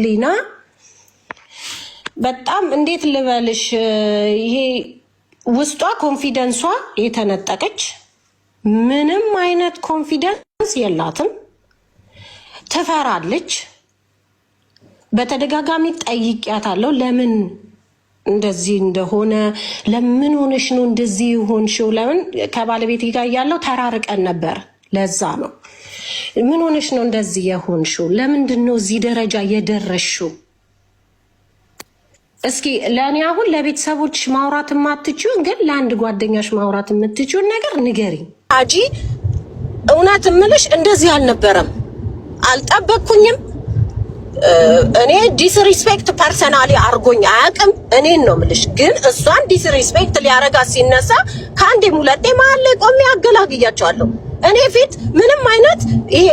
ሊና በጣም እንዴት ልበልሽ ይሄ ውስጧ ኮንፊደንሷ የተነጠቀች ምንም አይነት ኮንፊደንስ የላትም ትፈራለች በተደጋጋሚ ጠይቂያታለሁ ለምን እንደዚህ እንደሆነ ለምን ሆነሽ ነው እንደዚህ ሆንሽው ለምን ከባለቤቴ ጋር ያለው ተራርቀን ነበር ለዛ ነው ምን ሆነሽ ነው እንደዚህ የሆንሽው ለምንድን ነው እዚህ ደረጃ የደረሽው እስኪ ለኔ አሁን ለቤተሰቦች ማውራት ማትችው ግን ለአንድ ጓደኛሽ ማውራት የምትችው ነገር ንገሪኝ አጂ እውነት ምልሽ እንደዚህ አልነበረም አልጠበቅኩኝም እኔ ዲስሪስፔክት ፐርሰናሊ አርጎኝ አያውቅም እኔን ነው ምልሽ ግን እሷን ዲስሪስፔክት ሊያረጋ ሲነሳ ካንዴ ሙለቴ ማለ ቆሜ አገላግያቸዋለሁ እኔ ፊት ምንም አይነት ይሄ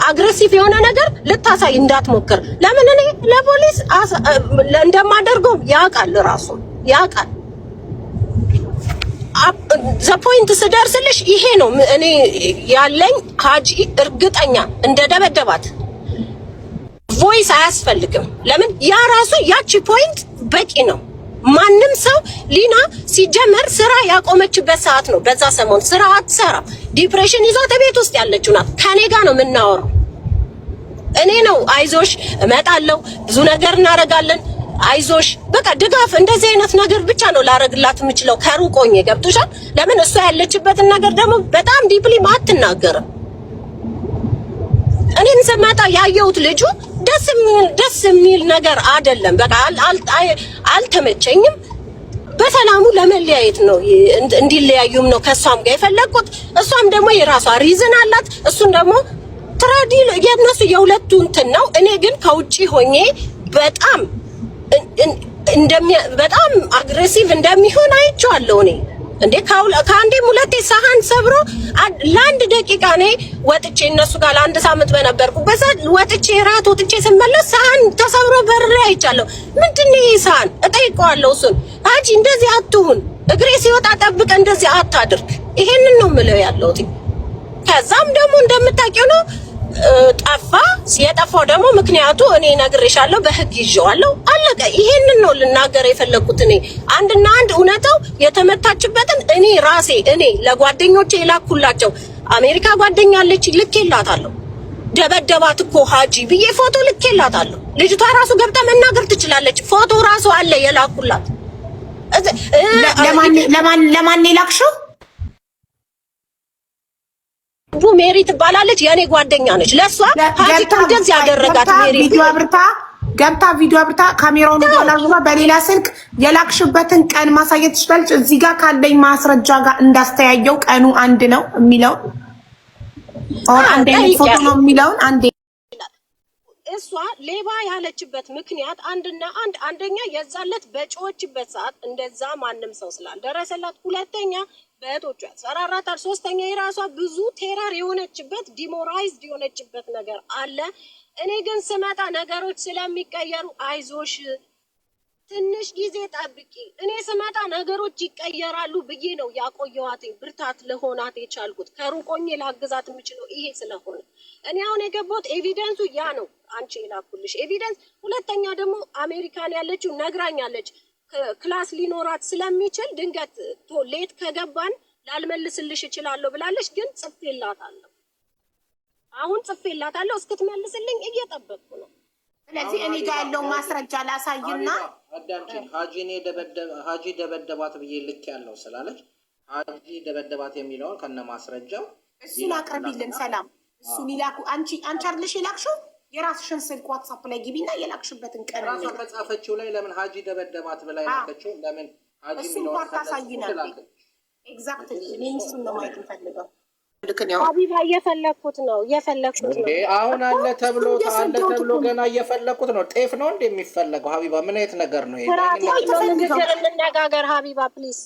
አግሬሲቭ የሆነ ነገር ልታሳይ እንዳትሞክር ለምን እኔ ለፖሊስ እንደማደርገው ያውቃል ራሱ ያውቃል ዘ ፖይንት ስደርስልሽ ይሄ ነው እኔ ያለኝ ሀጂ እርግጠኛ እንደደበደባት ቮይስ አያስፈልግም ለምን ያ ራሱ ያቺ ፖይንት በቂ ነው ማንም ሰው ሊና ሲጀመር ስራ ያቆመችበት ሰዓት ነው በዛ ሰሞን ስራ አትሰራ ዲፕሬሽን ይዟት ቤት ውስጥ ያለችው ናት ከኔ ጋር ነው የምናወራው እኔ ነው አይዞሽ እመጣለሁ ብዙ ነገር እናረጋለን አይዞሽ በቃ ድጋፍ እንደዚህ አይነት ነገር ብቻ ነው ላረግላት የምችለው ከሩቆኝ ገብቶሻል ለምን እሷ ያለችበትን ነገር ደግሞ በጣም ዲፕሊ ማትናገርም እኔን ሰማታ ያየሁት ልጁ ደስ የሚል ነገር አይደለም በቃ አልተመቸኝም በሰላሙ ለመለያየት ነው እንዲለያዩም ነው ከሷም ጋር የፈለኩት እሷም ደግሞ የራሷ ሪዝን አላት እሱን ደግሞ ትራዲል የነሱ የሁለቱ እንትን ነው እኔ ግን ከውጪ ሆኜ በጣም አግሬሲቭ እንደሚሆን አይቼዋለሁ እኔ እንዴ ካንዴ ሙለቴ ሳህን ሰብሮ ለአንድ ደቂቃ እኔ ወጥቼ እነሱ ጋር ለአንድ ሳምንት በነበርኩበት ወጥቼ ራት ወጥቼ ስመለስ ሳህን ተሰብሮ በር ላይ አይቻለሁ ምንድነው ይሄ ሳህን እጠይቀዋለሁ እሱን አጂ እንደዚህ አትሁን እግሬ ሲወጣ ጠብቀ እንደዚህ አታድርግ ይሄንን ነው ምለው ያለውት ከዛም ደግሞ እንደምታውቂው ነው ጠፋ ሲያጠፋው ደግሞ ምክንያቱ እኔ ነግሬሻለሁ በህግ ይዤዋለሁ አለቀ ይሄንን ነው ልናገር የፈለኩት እኔ አንድና አንድ እውነታው የተመታችበትን እኔ ራሴ እኔ ለጓደኞቼ ይላኩላቸው አሜሪካ ጓደኛለች ልኬላታለሁ ደበደባት እኮ ሀጂ ብዬ ፎቶ ልኬላታለሁ ልጅቷ ራሱ ገብታ መናገር ትችላለች ፎቶ ራሱ አለ የላኩላት ለማን ይላክሽው ሜሪ ትባላለች የኔ ጓደኛ ነች ለሷ ሀጂ እንደዚህ ያደረጋት ሜሪ ቪዲዮ አብርታ ካሜራውን ወደላውማ በሌላ ስልክ የላክሽበትን ቀን ማሳየት ትችላለች እዚህ ጋር ካለኝ ማስረጃ ጋር እንዳስተያየው ቀኑ አንድ ነው የሚለው ኦር አንድ ፎቶ ነው የሚለው አንዴ እሷ ሌባ ያለችበት ምክንያት አንደኛ የዛለት በጮችበት ሰዓት እንደዛ ማንም ሰው ስላልደረሰላት ሁለተኛ በእቶቿ ሰራራታል ሶስተኛ የራሷ ብዙ ቴረር የሆነችበት ዲሞራይዝድ የሆነችበት ነገር አለ እኔ ግን ስመጣ ነገሮች ስለሚቀየሩ አይዞሽ ትንሽ ጊዜ ጠብቂ እኔ ስመጣ ነገሮች ይቀየራሉ ብዬ ነው ያቆየዋት ብርታት ለሆናት የቻልኩት ከሩቆኝ ላግዛት የምችለው ይሄ ስለሆነ እኔ አሁን የገባሁት ኤቪደንሱ ያ ነው አንቺ የላኩልሽ ኤቪደንስ ሁለተኛ ደግሞ አሜሪካን ያለችው ነግራኛለች ክላስ ሊኖራት ስለሚችል ድንገት ሌት ከገባን ላልመልስልሽ እችላለሁ ብላለች ግን ጽፌላታለሁ አሁን ጽፌላታለሁ እስክትመልስልኝ እየጠበቅኩ ነው ስለዚህ እኔ ጋር ያለው ማስረጃ ላሳይና አዳምጪኝ ሀጂ ደበደባት ብዬ ልክ ያለው ስላለች ሀጂ ደበደባት የሚለውን ከነ ማስረጃው እሱን አቅርቢልን ሰላም እሱን ይላኩ አንቺ አይደለሽ ይላክሽው የራስሽን ስልክ ዋትስአፕ ላይ ግቢና የላክሽበትን ቀን ራሷ ከጻፈችው ላይ ለምን ሀጂ ደበደባት ብላ ያለችው ለምን ሀጂ የሚለውን ታሳይናለች ኤግዛክትሊ እኔ እሱን ነው ማየት ፈልገው ሀቢባ እየፈለኩት ነው አሁን አለ ተብሎ ገና እየፈለኩት ነው ጤፍ ነው እንደሚፈለገው ሀቢባ ምን አይነት ነገር ነው ይሄ እንነጋገር ሀቢባ ፕሊዝ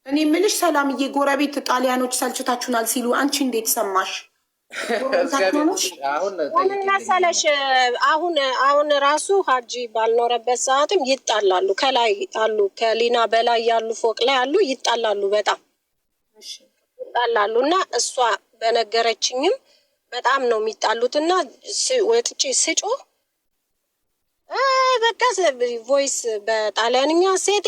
እኔ ምንሽ ሰላምዬ ጎረቤት ጣሊያኖች ሰልችታችሁናል ሲሉ አንቺ እንዴት ሰማሽ ምን መሰለሽ አሁን ራሱ ሀጂ ባልኖረበት ሰዓትም ይጣላሉ ከላይ አሉ ከሊና በላይ ያሉ ፎቅ ላይ አሉ ይጣላሉ በጣም ይጣላሉ እና እሷ በነገረችኝም በጣም ነው የሚጣሉትና ወጥቼ ስጮህ በቃ ቮይስ በጣሊያንኛ ሴቴ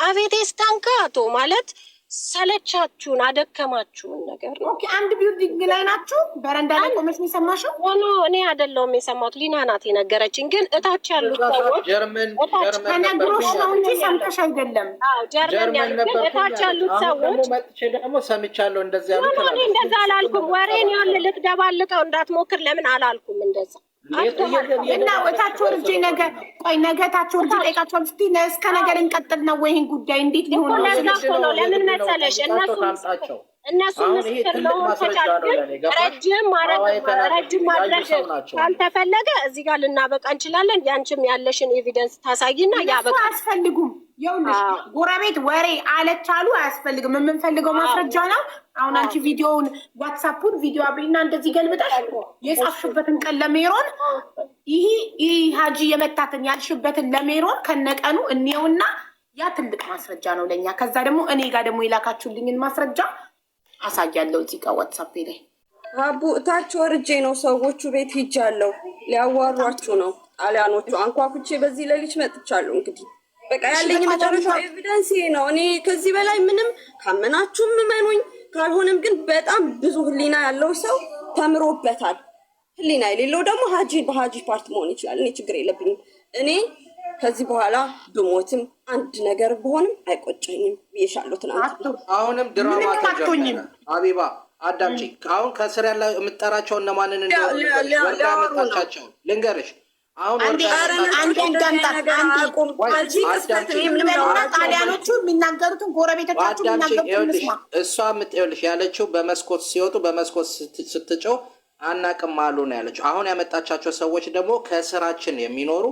አቬቴ ስታንካቶ ማለት ሰለቻችሁን፣ አደከማችሁን ነገር ነው። ኦኬ አንድ ቢልዲንግ ላይ ናችሁ? በረንዳ ላይ ቆመሽ ነው የሰማሽው? ሆኖ እኔ አይደለሁም የሰማሁት፣ ሊና ናት የነገረችኝ። ግን እታች ያሉት ሰዎች ተነግሮሽ ነው እንጂ ሰምተሽ አይደለም። ጀርመን ያሉት እታች ያሉት ሰዎች ደግሞ ሰምቻለሁ እንደዚህ ያሉ። እኔ እንደዛ አላልኩም። ወሬን ያለ ልትደባልቀው እንዳትሞክር ለምን አላልኩም እንደዛ እና ወታችሁ ወርጄ ነገ ታችሁ ወርጄ ጠይቃችሁ እስቲ እስከ ነገር እንቀጥል ነው ወይ ይሄን ጉዳይ እንዴት ሊሆን ነው? ለምን መሰለሽ እነሱ ምስክር መሆን ከቻሉ ረጅም ማድረግ ካልተፈለገ እዚህ ጋር ልናበቃ እንችላለን። ያንቺም ያለሽን ኤቪደንስ ታሳይና ያበቃ። አያስፈልጉም። ይኸውልሽ ጎረቤት ወሬ አለች አሉ አያስፈልግም። የምንፈልገው ማስረጃ ነው። አሁን አንቺ ቪዲዮውን ዋትስአፑን ቪዲዮ አብሪና እንደዚህ ገልብጠሽ የጻፍሽበትን ቀን ለሜሮን ይሄ ሀጂ የመታትን ያልሽበትን ለሜሮን ከነቀኑ እንየውና ያ ትልቅ ማስረጃ ነው ለኛ። ከዛ ደግሞ እኔ ጋር ደግሞ የላካችሁልኝን ማስረጃ አሳያለሁ እዚህ ጋር ዋትስአፕ ላይ። አቡ እታች ወርጄ ነው ሰዎቹ ቤት ሂጃለሁ። ሊያዋሯችሁ ነው ጣሊያኖቹ። አንኳኩቼ በዚህ ሌሊት መጥቻለሁ። እንግዲህ በቃ ያለኝ መጨረሻ ኤቪደንስ ይሄ ነው። እኔ ከዚህ በላይ ምንም ካመናችሁም እመኑኝ፣ ካልሆነም ግን በጣም ብዙ ህሊና ያለው ሰው ተምሮበታል። ህሊና የሌለው ደግሞ በሀጂ ፓርት መሆን ይችላል። እኔ ችግር የለብኝም። እኔ ከዚህ በኋላ ብሞትም አንድ ነገር ብሆንም አይቆጨኝም ብዬሻለሁ ትናንት። አሁንም ድራማ ተጀመረ። ሀቢባ አዳምጪ። አሁን ከስር ያለ የምጠራቸው እነማንን ወርዳ መጣቻቸው ልንገርሽ። አሁን ጣሊያኖቹ የሚናገሩትን ጎረቤቶቻችሁ የሚናገሩትን እሷ የምትይውልሽ ያለችው በመስኮት ሲወጡ በመስኮት ስትጮህ አናቅም አሉ ነው ያለችው። አሁን ያመጣቻቸው ሰዎች ደግሞ ከስራችን የሚኖሩ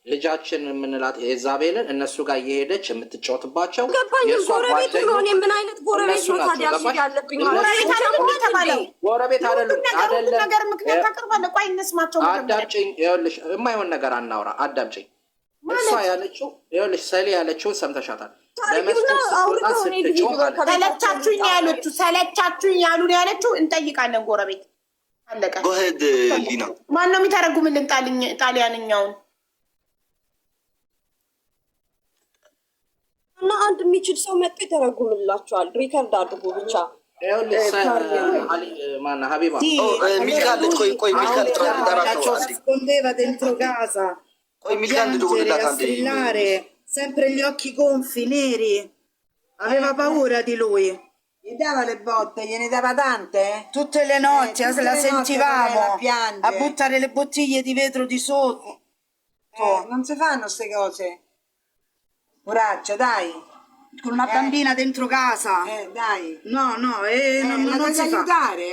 ልጃችን የምንላት ኢዛቤልን እነሱ ጋር እየሄደች የምትጫወትባቸው ጎረቤት ነው። ምን አይነት ጎረቤት ነው ታዲያ? ያለብኝ ጎረቤት አይደለም። ምክንያት አቅርባለሁ። ቆይ እንስማቸው። አዳምጪኝ። ይኸውልሽ የማይሆን ነገር አናውራ። አዳምጪኝ። እሷ ያለችው ይኸውልሽ ሰሊ ያለችውን ሰምተሻታል። ሰለቻችሁኝ ያሉ ነው ያለችው። እንጠይቃለን ጎረቤት። አለቀ። ማን ነው የሚተረጉምልን ጣሊያንኛውን? እና አንድ የሚችል ሰው መጥቶ ይተረጉምላቸዋል። ሪከርድ አድርጉ ብቻ። ሀቢባ ሚልካለች። ቆይ ሚልካል nascondeva dentro casa, strillare, sempre gli occhi gonfi, neri. Aveva paura di lui. Gli dava le botte, gliene dava tante? Tutte le notti la sentivamo a buttare le bottiglie di vetro di sotto. Non si fanno queste cose. Coraggio, dai. Con una bambina dentro casa. Dai. No, non si aiutare?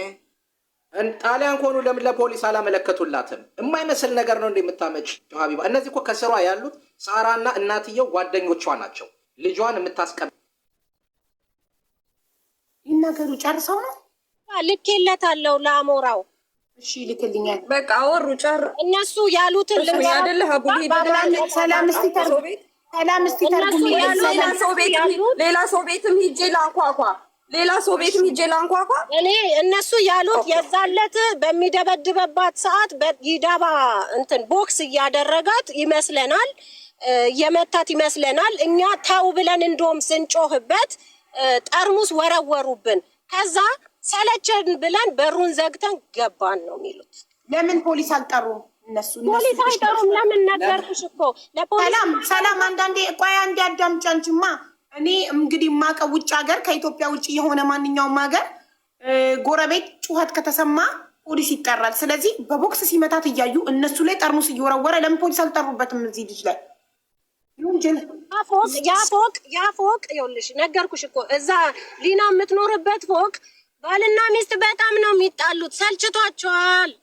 ጣሊያን ከሆኑ ለምን ለፖሊስ አላመለከቱላትም? የማይመስል ነገር ነው እንደምታመጭ ሀቢባ። እነዚህ እኮ ከስሯ ያሉት ሳራና እናትየው ጓደኞቿ ናቸው። ልጇን የምታስቀብ ይናገሩ ጨርሰው ነው ልኬለታለሁ ለአሞራው። እሺ ልክልኛል። በቃ ወሩ ጨር እነሱ ያሉትን አይደለ ሀቡል ሰላም እስቲ ተርጉም። ሌላ ሰው ቤትም ሂጄ ላንኳኳ። እኔ እነሱ ያሉት የዛለት በሚደበድበባት ሰዓት በይዳባ እንትን ቦክስ እያደረጋት ይመስለናል፣ የመታት ይመስለናል። እኛ ታው ብለን እንደውም ስንጮህበት ጠርሙስ ወረወሩብን። ከዛ ሰለቸን ብለን በሩን ዘግተን ገባን ነው የሚሉት። ለምን ፖሊስ አልጠሩም? ፖሊስ አይጠሩም። ለምን ነገርኩሽ እኮ ለፖሊስ። ሰላም አንዳንዴ ቆይ አንዴ አዳምጪ አንቺማ። እኔ እንግዲህ የማውቀው ውጭ ሀገር ከኢትዮጵያ ውጭ የሆነ ማንኛውም ሀገር ጎረቤት ጩኸት ከተሰማ ፖሊስ ይጠራል። ስለዚህ በቦክስ ሲመታት እያዩ እነሱ ላይ ጠርሙስ እየወረወረ ለምን ፖሊስ አልጠሩበትም? እዚህ ልጅ ላይ ያ ፎቅ ይኸውልሽ ነገርኩሽ እኮ እዛ ሊና የምትኖርበት ፎቅ ባልና ሚስት በጣም ነው የሚጣሉት።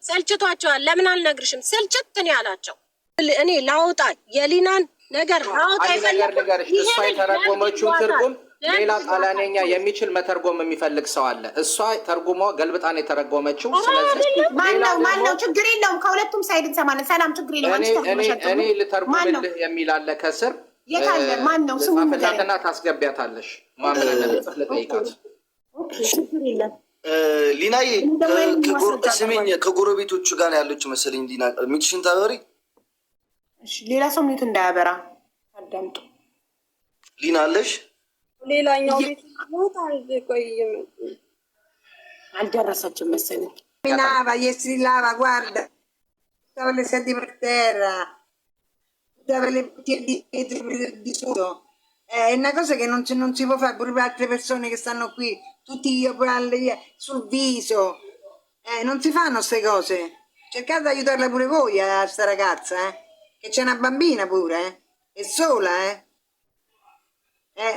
ሰልችቷቸዋል። ለምን አልነግርሽም? ስልችት ነው ያላቸው። እኔ ላውጣ የሊናን ነገር ላውጣ ይፈልጋል። እሷ የተረጎመችውን ትርጉም ሌላ ጣሊያንኛ የሚችል መተርጎም የሚፈልግ ሰው አለ። እሷ ተርጉሞ ገልብጣን የተረጎመችው። ስለዚህ ማነው? ችግር የለውም። ከሁለቱም ሳይድ እንሰማለን። ሰላም ችግር የለውም። እኔ ልተርጉምልህ የሚላለ ከስር የታለ? ማነው? ስሙ ጻፍላትና ታስገቢያታለሽ። ማምን እንደምትጽፍ ልጠይቃት። ችግር የለም። ሊናዬ ስሜኝ ከጎረቤቶቹ ጋር ያለችው መሰለኝ። ሊና ሚትሽን ታበሪ። ሌላ ሰው ሚት እንዳያበራ አዳምጡ። ሊና አለሽ? ሌላኛው ቤት ቆይ አልደረሰችም መሰለኝ። Lava, gli si lava, guarda, stava le sedie per terra, stava le di sudo. È una cosa che non si può fare pure per altre persone che stanno qui, tutti io sul viso. Non si fanno queste cose. Cercate di aiutarla pure voi a sta ragazza, che c'è una bambina pure, è sola,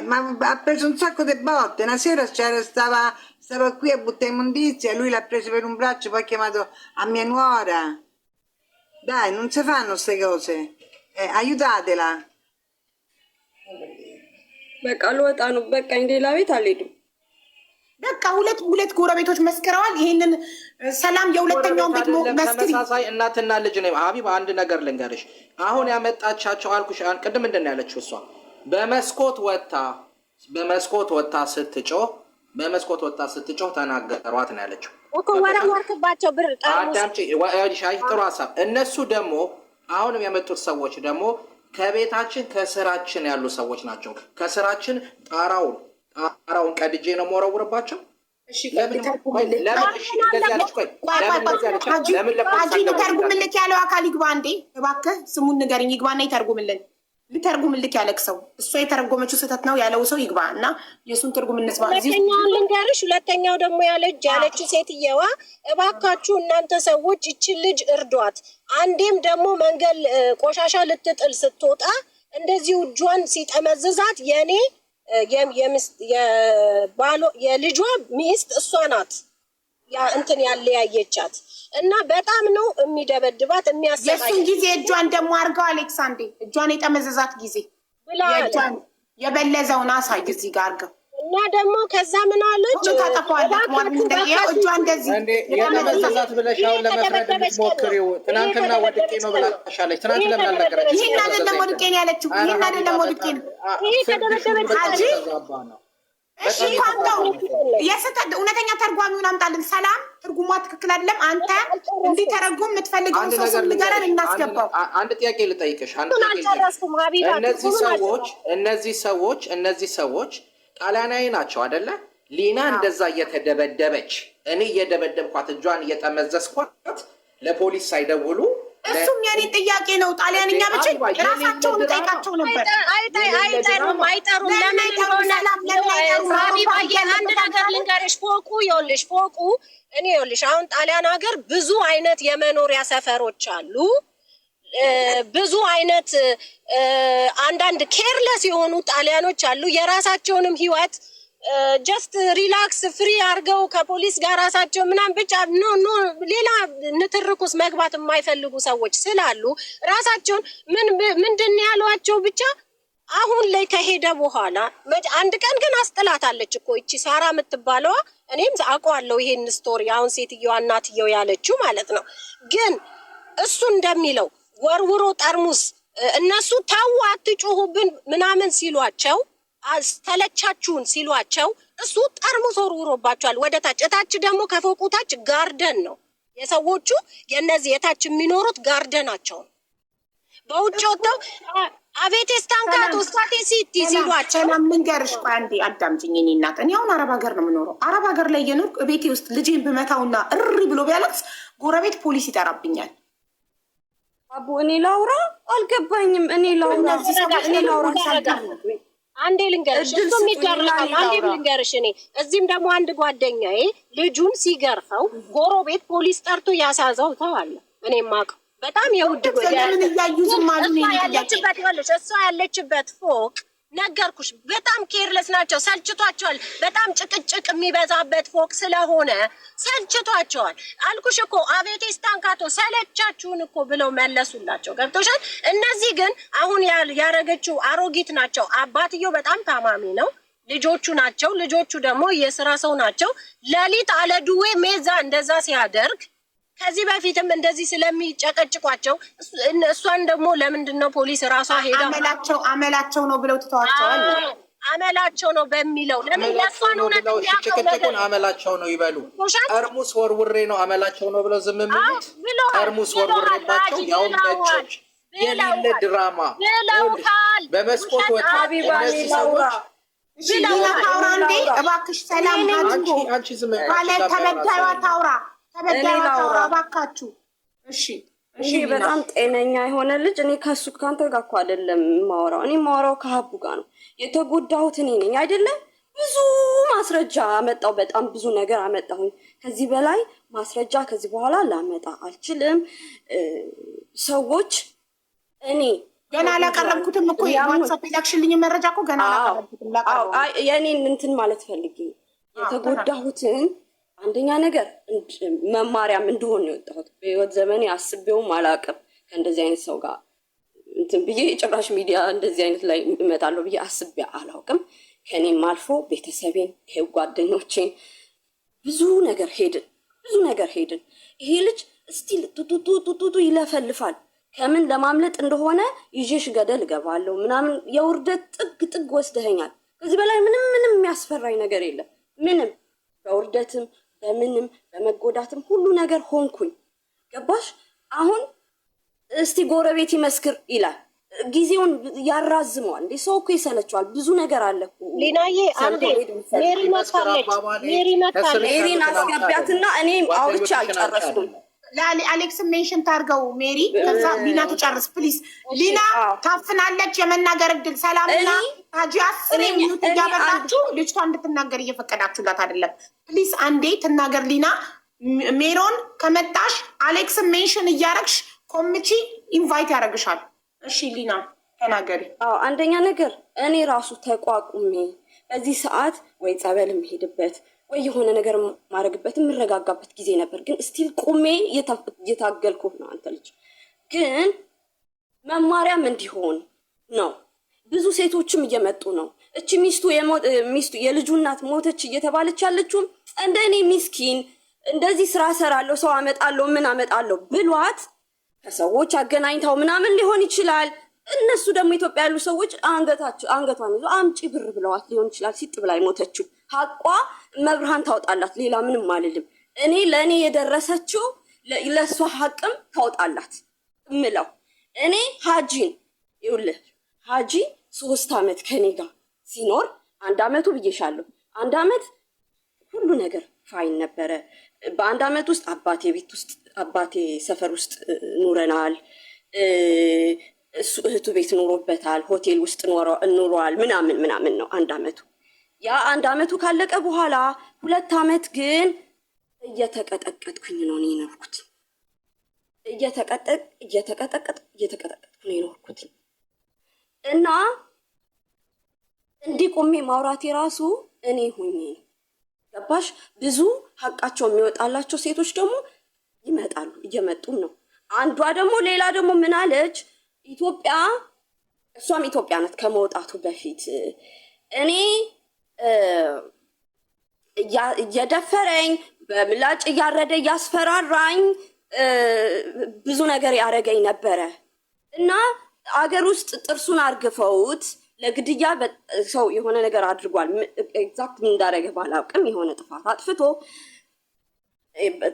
ma ha preso un sacco di botte. Una sera stava qui a buttare immondizia, lui l'ha preso per un braccio, poi ha chiamato a mia nuora. Dai, non si fanno queste cose. Aiutatela. በቃ ልወጣ ነው። በቃ ሌላ ቤት አልሄድም። በቃ ሁለት ጎረቤቶች መስከረዋል። ይሄንን ሰላም የሁለተኛውን ቤት መስክሪ። ተመሳሳይ እናትና ልጅ ነው። ሀቢብ አንድ ነገር ልንገርሽ። አሁን ያመጣቻቸው አልኩሽ። ቅድም ምንድን ነው ያለችው እሷ? በመስኮት ወጣ ስትጮህ ተናገሯት ነው ያለችው እኮ። ወረወርክባቸው ብር አዳምጪ። ሻይ ጥሩ ሀሳብ። እነሱ ደግሞ አሁንም የመጡት ሰዎች ደግሞ ከቤታችን ከስራችን ያሉ ሰዎች ናቸው። ከስራችን ጣራውን ቀድጄ ነው የምወረውርባቸው። ልተርጉምልክ ያለው አካል ይግባ እንዴ እባክህ፣ ስሙን ንገርኝ። ይግባና ይተርጉምልን። ልተርጉምልክ ያለክ ሰው እሷ የተረጎመችው ስህተት ነው ያለው ሰው ይግባ እና የእሱን ትርጉም እንስማ። ሁለተኛውን ልንገርሽ። ሁለተኛው ደግሞ ያለችው ሴትየዋ እባካችሁ እናንተ ሰዎች ይችን ልጅ እርዷት። አንዴም ደግሞ መንገድ ቆሻሻ ልትጥል ስትወጣ እንደዚሁ እጇን ሲጠመዝዛት የልጇ ሚስት እሷ ናት እንትን ያለያየቻት እና በጣም ነው የሚደበድባት የሚያሰቃይ። የእሱን ጊዜ እጇን ደግሞ አድርገው አሌክሳንዴ እጇን የጠመዘዛት ጊዜ የበለዘውን አሳይ እዚህ ጋር አድርገው እና ደግሞ ከዛ ምን አለች? እጇ እንደዚህ የጠመዘዛት ብለሽ አሁን ለመፍረድ የምትሞክሪው ትናንትና ወድቄ ነው ብላሻለች። ትናንት ለምን አልነገረችም? ይህን አይደለም ወድቄ ነው ያለችው። ይህን አይደለም ወድቄ ነው። ይሄ ከተደበደበች እሺ እውነተኛ ተርጓሚውን አምጣልን። ሰላም ትርጉሟ ትክክል አይደለም። አንተ እንዲተረጉም የምትፈልገውን ሰው ስም ንገረን እናስገባው። አንድ ጥያቄ ልጠይቅሽ። እነዚህ ሰዎች ጣሊያናዊ ናቸው አይደለ? ሊና እንደዛ እየተደበደበች እኔ እየደበደብኳት እጇን እየጠመዘዝኳት ለፖሊስ ሳይደውሉ እሱም የኔ ጥያቄ ነው። ጣሊያንኛ ብቻ ራሳቸውን ጠይቃቸው ነበር። አይጠሩም። ለምን ሆነ? አንድ ነገር ልንገርሽ። ፎቁ አሁን ጣሊያን ሀገር ብዙ አይነት የመኖሪያ ሰፈሮች አሉ። ብዙ አይነት አንዳንድ ኬርለስ የሆኑ ጣሊያኖች አሉ። የራሳቸውንም ህይወት ጀስት ሪላክስ ፍሪ አድርገው ከፖሊስ ጋር ራሳቸው ምናምን ብቻ ሌላ ንትርኩስ መግባት የማይፈልጉ ሰዎች ስላሉ ራሳቸውን ምንድን ያሏቸው ብቻ አሁን ላይ ከሄደ በኋላ አንድ ቀን ግን አስጥላታለች እኮ ይቺ ሳራ የምትባለዋ። እኔም አውቀዋለሁ ይሄን ስቶሪ። አሁን ሴትዮዋ እናትየው ያለችው ማለት ነው። ግን እሱ እንደሚለው ወርውሮ ጠርሙስ እነሱ ታው አትጮሁብን ምናምን ሲሏቸው ተለቻችሁን ሲሏቸው እሱ ጠርሙስ ወርውሮባቸዋል ወደ ታች። እታች ደግሞ ከፎቁ ታች ጋርደን ነው የሰዎቹ የነዚህ የታች የሚኖሩት ጋርደናቸው። በውጭ ወጥተው አቤት ስታንካቶ ስታቴ ሲቲ ሲሏቸው መንገርሽ። ቆይ አንዴ አዳምጪኝ የኔ እናት። እኔ አሁን አረብ ሀገር ነው የምኖረው። አረብ ሀገር ላይ የኖርኩ ቤቴ ውስጥ ልጄን ብመታውና እሪ ብሎ ቢያለቅስ ጎረቤት ፖሊስ ይጠራብኛል። አቡ እኔ ላውራ አልገባኝም። እኔ ላውራ አንዴ ልንገርሽ፣ እሱም ይገርላል። አንዴ ልንገርሽ፣ እኔ እዚህም ደግሞ አንድ ጓደኛዬ ልጁን ሲገርፈው ጎረቤት ፖሊስ ጠርቶ ያሳዘው ተዋለ። እኔም ማቀው በጣም የውድ እሷ ያለችበት ፎቅ ነገርኩሽ፣ በጣም ኬርለስ ናቸው። ሰልችቷቸዋል። በጣም ጭቅጭቅ የሚበዛበት ፎቅ ስለሆነ ሰልችቷቸዋል። አልኩሽ እኮ አቤቴ ስታንካቶ ሰለቻችሁን እኮ ብለው መለሱላቸው። ገብቶሻል? እነዚህ ግን አሁን ያረገችው አሮጊት ናቸው። አባትየው በጣም ታማሚ ነው። ልጆቹ ናቸው። ልጆቹ ደግሞ የስራ ሰው ናቸው። ሌሊት አለዱዌ ሜዛ እንደዛ ሲያደርግ ከዚህ በፊትም እንደዚህ ስለሚጨቀጭቋቸው እሷን ደግሞ ለምንድን ነው ፖሊስ ራሷ ሄዳ አመላቸው ነው ብለው ትተዋቸዋል። አመላቸው ነው በሚለው ለምን ለሷን እውነት ጭቅጭቁን አመላቸው ነው ይበሉ። ጠርሙስ ወርውሬ ነው አመላቸው ነው ብለው ዝም የሚሉት ጠርሙስ ወርውሬባቸው ያው ነጮች የሌለ ድራማ በመስኮት ወጣ እነዚህ ሰዎች ሊና ታውራ እንዴ እባክሽ ሰላም አንቺ ዝም ማለት ተበዳይዋ ታውራ እባካችሁ እሺ እሺ በጣም ጤነኛ የሆነ ልጅ እኔ ከሱ ካንተ ጋር እኮ አይደለም ማወራው እኔ ማወራው ከሀቡ ጋር ነው የተጎዳሁት እኔ ነኝ አይደለም ብዙ ማስረጃ አመጣው በጣም ብዙ ነገር አመጣሁኝ ከዚህ በላይ ማስረጃ ከዚህ በኋላ ላመጣ አልችልም ሰዎች እኔ ገና አላቀረብኩትም እኮ የዋትስአፕ ላክሽልኝ መረጃ እኮ ገና አላቀረብኩትም የኔን እንትን ማለት ፈልጌ የተጎዳሁትን አንደኛ ነገር መማሪያም እንደሆነ የወጣሁት በህይወት ዘመኔ አስቤውም አላውቅም ከእንደዚህ አይነት ሰው ጋር እንትን ብዬ ጭራሽ ሚዲያ እንደዚህ አይነት ላይ እመጣለሁ ብዬ አስቤ አላውቅም ከኔም አልፎ ቤተሰቤን ይሄው ጓደኞቼን ብዙ ነገር ሄድን ይሄ ልጅ ስቲል ቱቱቱቱቱ ይለፈልፋል ከምን ለማምለጥ እንደሆነ ይዤሽ ገደል እገባለሁ ምናምን የውርደት ጥግ ወስደኸኛል ከዚህ በላይ ምንም የሚያስፈራኝ ነገር የለም ምንም በውርደትም በምንም በመጎዳትም ሁሉ ነገር ሆንኩኝ ገባሽ አሁን እስቲ ጎረቤት ይመስክር ይላል ጊዜውን ያራዝመዋል እንዴ ሰው እኮ ይሰለቻል ብዙ ነገር አለ እኮ ሊናዬ አንዴ ሜሪን አስገቢያትና እኔ አውርቼ አልጨረስኩም አሌክስ ሜንሽን ታርገው ሜሪ ከዛ ሊና ትጨርስ ፕሊዝ ሊና ታፍናለች የመናገር እድል ሰላምና ታጂ 10 ሚኒት እያበላችሁ ልጅቷ እንድትናገር እየፈቀዳችሁላት አይደለም ፕሊዝ አንዴ ትናገር ሊና ሜሮን ከመጣሽ አሌክስ ሜንሽን እያረግሽ ኮምቺ ኢንቫይት ያደርግሻል እሺ ሊና ተናገሪ አንደኛ ነገር እኔ ራሱ ተቋቁሜ በዚህ ሰዓት ወይ ጸበል የምሄድበት ወይ የሆነ ነገር ማድረግበት የምረጋጋበት ጊዜ ነበር ግን ስቲል ቁሜ እየታገልኩ ነው አንተ ልጅ ግን መማሪያም እንዲሆን ነው ብዙ ሴቶችም እየመጡ ነው እቺ ሚስቱ የልጁ እናት ሞተች እየተባለች ያለችው እንደኔ ሚስኪን እንደዚህ ስራ ሰራለሁ ሰው አመጣለሁ ምን አመጣለሁ ብሏት ከሰዎች አገናኝታው ምናምን ሊሆን ይችላል እነሱ ደግሞ ኢትዮጵያ ያሉ ሰዎች አንገቷን ይዞ አምጪ ብር ብለዋት ሊሆን ይችላል ሲጥ ብላ ሞተችው ሀቋ መብርሃን ታውጣላት ሌላ ምንም አልልም እኔ ለእኔ የደረሰችው ለእሷ ሀቅም ታውጣላት እምለው እኔ ሀጂን ይኸውልህ ሀጂ 3 ዓመት ከኔ ጋር ሲኖር 1 ዓመቱ ብዬሻለሁ 1 ዓመት ሁሉ ነገር ፋይን ነበረ በ1 ዓመት ውስጥ አባቴ ሰፈር ውስጥ ኑረናል እሱ እህቱ ቤት ኖሮበታል ሆቴል ውስጥ ኖሯል ምናምን ነው 1 ዓመቱ ያ 1 ዓመቱ ካለቀ በኋላ 2 ዓመት ግን እየተቀጠቀጥኩኝ ነው የኖርኩት እየተቀጠቀጥኩ ነው የኖርኩት እና እንዲቆሜ ማውራቴ ራሱ እኔ ሆኜ ገባሽ ብዙ ሀቃቸው የሚወጣላቸው ሴቶች ደግሞ ይመጣሉ እየመጡም ነው አንዷ ደግሞ ሌላ ደግሞ ምን አለች እሷም ኢትዮጵያ ናት ከመውጣቱ በፊት እኔ እየደፈረኝ በምላጭ እያረደ እያስፈራራኝ ብዙ ነገር ያረገኝ ነበረ እና አገር ውስጥ ጥርሱን አርግፈውት ለግድያ ሰው የሆነ ነገር አድርጓል ኤግዛክት ምን እንዳረገ ባላውቅም የሆነ ጥፋት አጥፍቶ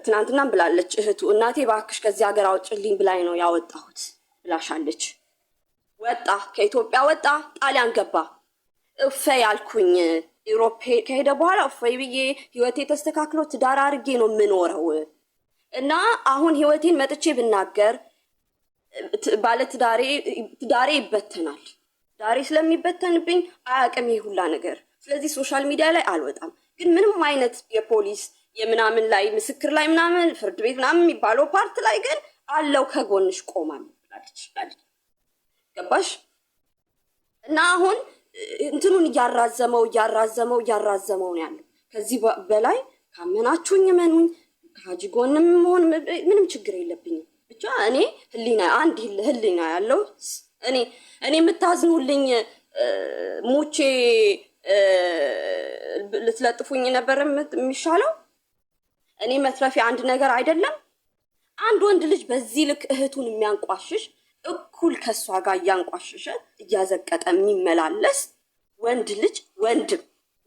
ትናንትናም ብላለች እህቱ እናቴ ባክሽ ከዚህ ሀገር አውጭልኝ ብላኝ ነው ያወጣሁት ብላሻለች ወጣ ከኢትዮጵያ ወጣ ጣሊያን ገባ እፈይ ያልኩኝ ዩሮፕ ከሄደ በኋላ እፈይ ብዬ ህይወቴ ተስተካክሎ ትዳር አድርጌ ነው የምኖረው እና አሁን ህይወቴን መጥቼ ብናገር ባለ ትዳሬ ይበተናል ዳሬ ስለሚበተንብኝ አያውቅም ይሁላ ነገር ስለዚህ ሶሻል ሚዲያ ላይ አልወጣም ግን ምንም አይነት የፖሊስ የምናምን ላይ ምስክር ላይ ምናምን ፍርድ ቤት ምናምን የሚባለው ፓርት ላይ ግን አለው ከጎንሽ ቆማል ብላለች ገባሽ እና አሁን እንትኑን እያራዘመው ነው ያለው ከዚህ በላይ ካመናችሁኝ መኑኝ ከሀጂ ጎንም መሆን ምንም ችግር የለብኝም ብቻ እኔ ህሊና ያለው እኔ የምታዝኑልኝ ሙቼ ልትለጥፉኝ ነበር የሚሻለው እኔ መትረፊ አንድ ነገር አይደለም አንድ ወንድ ልጅ በዚህ ልክ እህቱን የሚያንቋሽሽ እኩል ከሷ ጋር እያንቋሽሸ እያዘቀጠ የሚመላለስ ወንድ ልጅ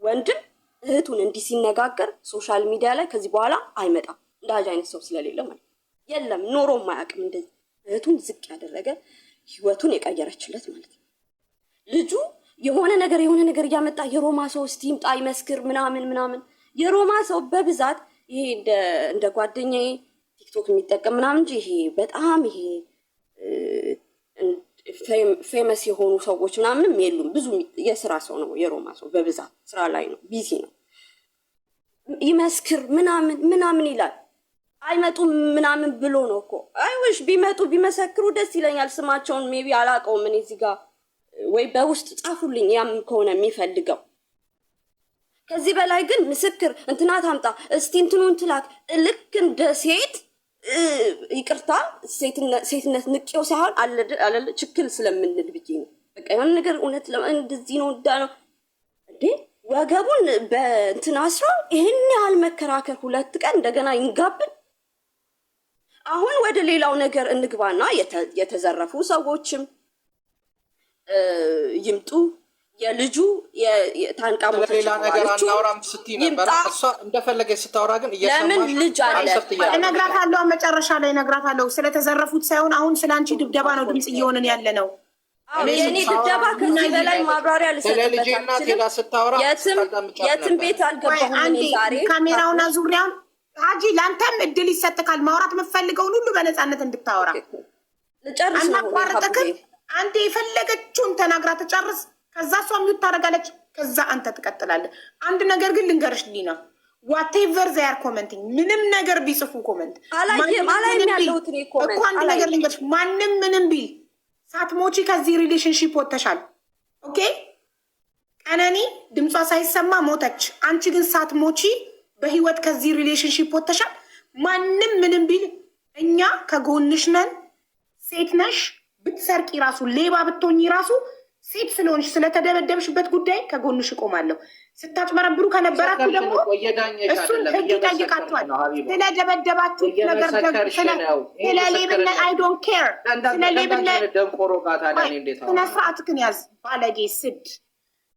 ወንድም እህቱን እንዲህ ሲነጋገር ሶሻል ሚዲያ ላይ ከዚህ በኋላ አይመጣም። እንዳጅ አይነት ሰው ስለሌለ ማለት የለም ኖሮ ማያውቅም። እንደዚህ እህቱን ዝቅ ያደረገ ህይወቱን የቀየረችለት ማለት ነው። ልጁ የሆነ ነገር እያመጣ የሮማ ሰው እስቲ ይምጣ ይመስክር ምናምን የሮማ ሰው በብዛት ይሄ እንደ ጓደኛዬ ቲክቶክ የሚጠቀም ምናምን እንጂ ይሄ በጣም ይሄ ፌመስ የሆኑ ሰዎች ምናምንም የሉም። ብዙ የስራ ሰው ነው የሮማ ሰው በብዛት ስራ ላይ ነው፣ ቢዚ ነው። ይመስክር ምናምን ይላል። አይመጡም ምናምን ብሎ ነው እኮ። አይውሽ ቢመጡ ቢመሰክሩ ደስ ይለኛል። ስማቸውን ሜቢ አላውቀውም እኔ እዚህ ጋር ወይ በውስጥ ጻፉልኝ፣ ያም ከሆነ የሚፈልገው። ከዚህ በላይ ግን ምስክር እንትና ታምጣ እስቲ እንትኑን ትላክ ልክ እንደ ሴት ይቅርታ ሴትነት ንቄው ሳይሆን አለ ችክል ስለምንል ብዬ ነው። በቃ የሆነ ነገር እውነት እንደዚህ ነው ነው እንዴ ወገቡን በእንትን አስረው ይህን ያህል መከራከር 2 ቀን እንደገና ይንጋብን። አሁን ወደ ሌላው ነገር እንግባና የተዘረፉ ሰዎችም ይምጡ። የልጁ የታንቃሙ ሌላ ነገር አናውራም ስትይ ነበር። እሷ እንደፈለገች ስታወራ ግን ለምን ልጅ አለ እነግራታለሁ። መጨረሻ ላይ እነግራታለሁ። ስለተዘረፉት ሳይሆን አሁን ስለአንቺ ድብደባ ነው ድምጽ እየሆነን ያለ ነው። የኔ ድብደባ ከዚህ በላይ ማብራሪያ ልሰጥበት የትም ቤት አልገባሁም። እኔ ዛሬ ካሜራውን አዙሪያውን ሀጂ ለአንተም እድል ይሰጥካል። ማውራት የምትፈልገውን ሁሉ በነፃነት እንድታወራ ልጨርስ ነው። አናቋርጥክም። አንተ የፈለገችውን ተናግራ ትጨርስ። ከዛ እሷ ሚውት ታደርጋለች። ከዛ አንተ ትቀጥላለህ። አንድ ነገር ግን ልንገርሽ ሊና፣ ዋቴቨር ዛያር ኮመንቲንግ ምንም ነገር ቢጽፉ ኮመንት አላየም ያለሁት እኔ ኮመንት እኮ አንድ ነገር ልንገርሽ፣ ማንም ምንም ቢል ሳትሞቺ ከዚህ ሪሌሽንሺፕ ወጥተሻል። ኦኬ ቀነኒ ድምጿ ሳይሰማ ሞተች። አንቺ ግን ሳትሞቺ በህይወት ከዚህ ሪሌሽንሺፕ ወጥተሻል። ማንም ምንም ቢል እኛ ከጎንሽ ነን። ሴት ነሽ፣ ብትሰርቂ ራሱ ሌባ ብትሆኚ ራሱ ሴት ስለሆንሽ ስለተደበደብሽበት ጉዳይ ከጎንሽ እቆማለሁ። ስታጭበረብሩ ከነበራችሁ ደግሞ እሱን ህግ ይጠይቃችኋል። ስለደበደባችሁ ነገር ስለ ሌብነት አይ ዶንት ኬር። ስለ ሌብነት ስነ ስርዓትህን ያዝ ባለጌ ስድ